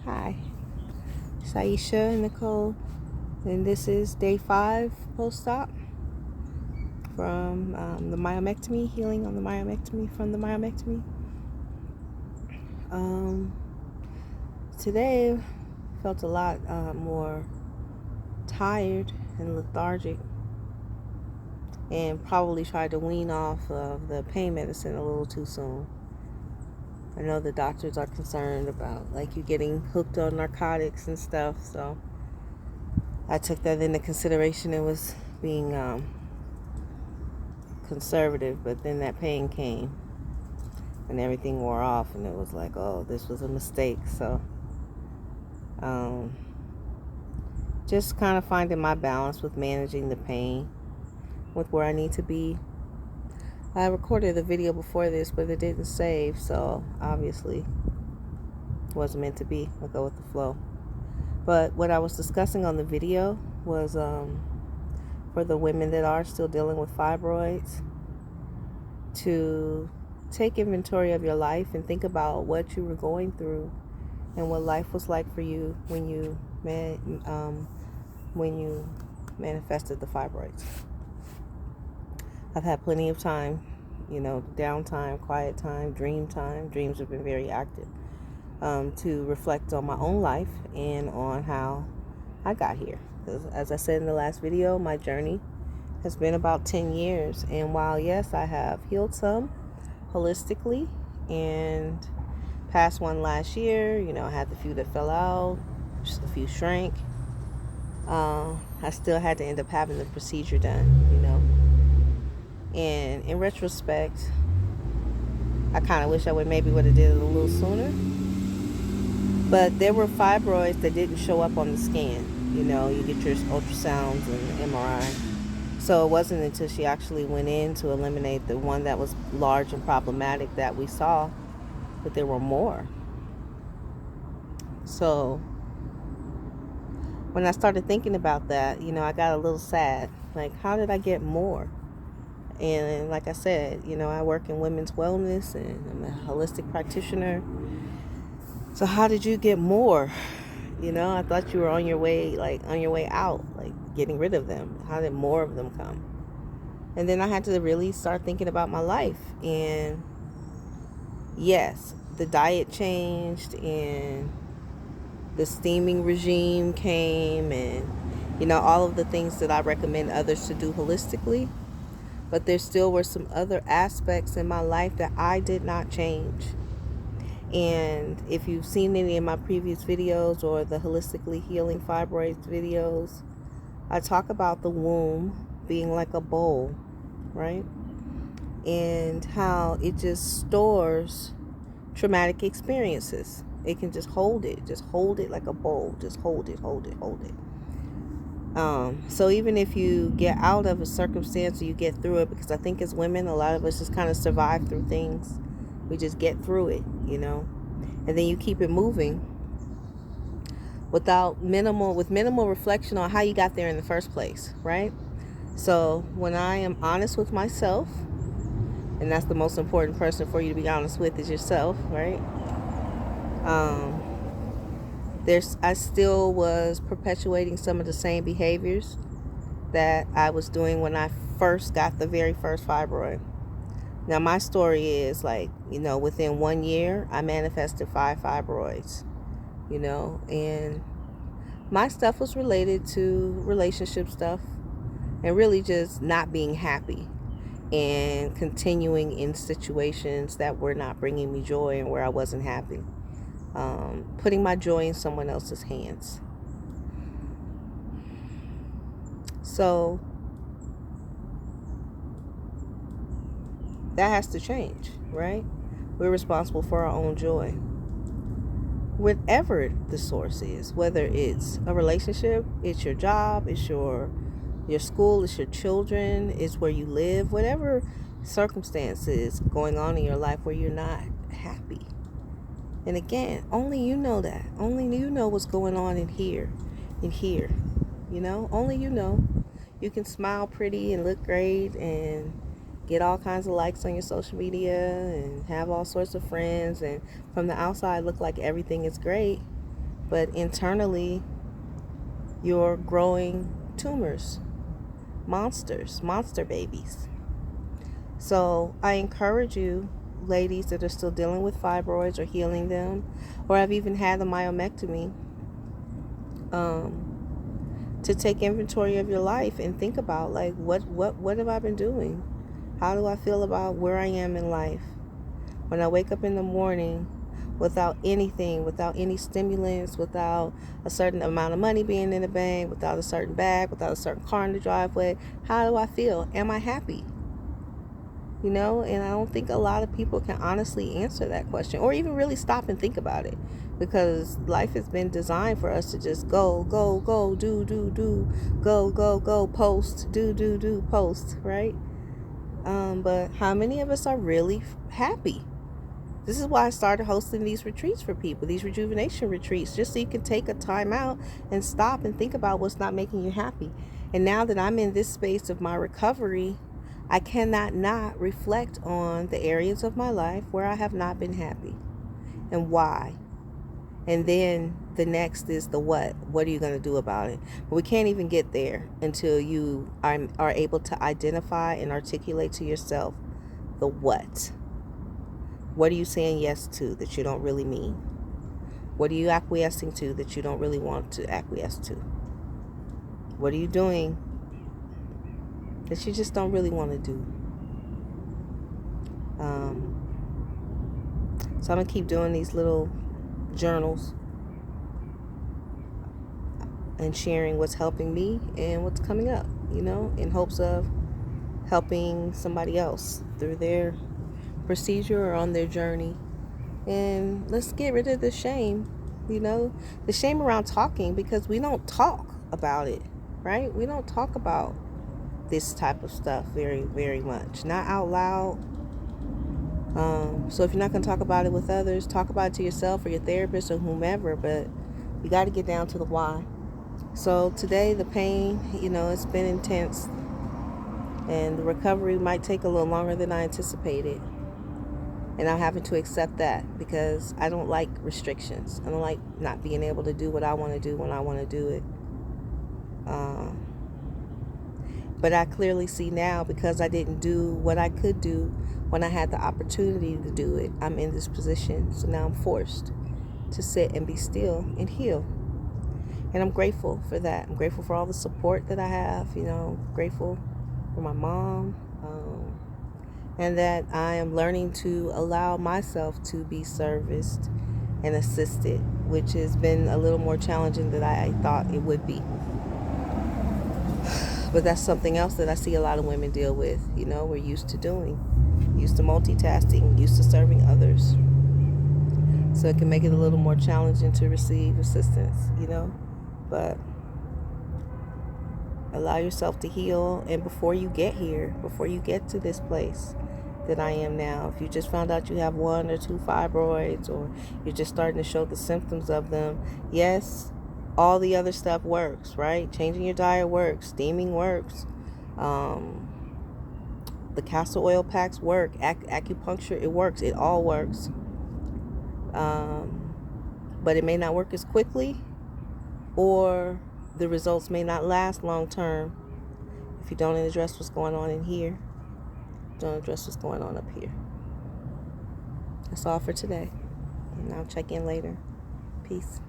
Hi, it's Aisha and Nicole, and this is day 5 post-op from the myomectomy, healing on the myomectomy from the myomectomy. Today felt a lot more tired and lethargic, and probably tried to wean off of the pain medicine a little too soon. I know the doctors are concerned about like you getting hooked on narcotics and stuff, so I took that into consideration. It was being conservative, but then that pain came and everything wore off, and it was like, oh, this was a mistake. So just kind of finding my balance with managing the pain with where I need to be. I recorded the video before this, but it didn't save, so obviously it wasn't meant to be. I'll go with the flow. But what I was discussing on the video was for the women that are still dealing with fibroids, to take inventory of your life and think about what you were going through and what life was like for you when you manifested the fibroids. I've had plenty of time, downtime, quiet time, dream time. Dreams have been very active, to reflect on my own life and on how I got here. Because as I said in the last video, my journey has been about 10 years. And while, yes, I have healed some holistically and passed one last year, I had the few that fell out, just a few shrank. I still had to end up having the procedure done, And in retrospect, I kind of wish I would have did it a little sooner. But there were fibroids that didn't show up on the scan. You get your ultrasounds and MRI. So it wasn't until she actually went in to eliminate the one that was large and problematic that we saw that there were more. So when I started thinking about that, I got a little sad. Like, how did I get more? And like I said, I work in women's wellness and I'm a holistic practitioner. So how did you get more? I thought you were on your way out, like getting rid of them. How did more of them come? And then I had to really start thinking about my life. And yes, the diet changed and the steaming regime came, and all of the things that I recommend others to do holistically. But there still were some other aspects in my life that I did not change. And if you've seen any of my previous videos or the holistically healing fibroids videos, I talk about the womb being like a bowl, right? And how it just stores traumatic experiences. It can just hold it like a bowl, just hold it. So even if you get out of a circumstance or you get through it, because I think as women, a lot of us just kind of survive through things. We just get through it, and then you keep it moving with minimal reflection on how you got there in the first place, right? So when I am honest with myself, and that's the most important person for you to be honest with is yourself, right? I still was perpetuating some of the same behaviors that I was doing when I first got the very first fibroid. Now my story is within 1 year I manifested 5 fibroids, and my stuff was related to relationship stuff and really just not being happy and continuing in situations that were not bringing me joy and where I wasn't happy. Putting my joy in someone else's hands. So that has to change, right? We're responsible for our own joy. Whatever the source is, whether it's a relationship, it's your job, it's your school, it's your children, it's where you live, whatever circumstances going on in your life where you're not happy. And again, only you know that. Only you know what's going on in here. Only you know. You can smile pretty and look great and get all kinds of likes on your social media and have all sorts of friends and from the outside look like everything is great. but internally you're growing tumors, monster babies. So I encourage you, ladies that are still dealing with fibroids or healing them, or have even had the myomectomy, to take inventory of your life and think about, like, what have I been doing? How do I feel about where I am in life? When I wake up in the morning without anything, without any stimulants, without a certain amount of money being in the bank, without a certain bag, without a certain car in the driveway, how do I feel? Am I happy? And I don't think a lot of people can honestly answer that question, or even really stop and think about it, because life has been designed for us to just go, do, go, post, do, post, right? But how many of us are really happy? This is why I started hosting these retreats for people, these rejuvenation retreats, just so you can take a time out and stop and think about what's not making you happy. And now that I'm in this space of my recovery, I cannot not reflect on the areas of my life where I have not been happy and why. And then the next is the what. What are you going to do about it? But we can't even get there until you are able to identify and articulate to yourself the what. What are you saying yes to that you don't really mean? What are you acquiescing to that you don't really want to acquiesce to? What are you doing that you just don't really want to do? So I'm going to keep doing these little journals and sharing what's helping me and what's coming up, in hopes of helping somebody else through their procedure or on their journey. And let's get rid of the shame, the shame around talking, because we don't talk about it, right? We don't talk about this type of stuff very, very much, not out loud. So if you're not going to talk about it with others, talk about it to yourself or your therapist or whomever, but you got to get down to the why. So today, the pain, it's been intense, and the recovery might take a little longer than I anticipated. And I'm having to accept that, because I don't like restrictions. I don't like not being able to do what I want to do when I want to do it. But I clearly see now, because I didn't do what I could do when I had the opportunity to do it, I'm in this position. So now I'm forced to sit and be still and heal. And I'm grateful for that. I'm grateful for all the support that I have, grateful for my mom. And that I am learning to allow myself to be serviced and assisted, which has been a little more challenging than I thought it would be. But that's something else that I see a lot of women deal with. We're used to doing, used to multitasking, used to serving others. So it can make it a little more challenging to receive assistance, But allow yourself to heal. And before you get here, before you get to this place that I am now, if you just found out you have 1 or 2 fibroids, or you're just starting to show the symptoms of them, yes, all the other stuff works, right? Changing your diet works, steaming works, the castor oil packs work, acupuncture, it works, it all works. But it may not work as quickly, or the results may not last long term if you don't address what's going on in here. Don't address what's going on up here. That's all for today. And I'll check in later. Peace.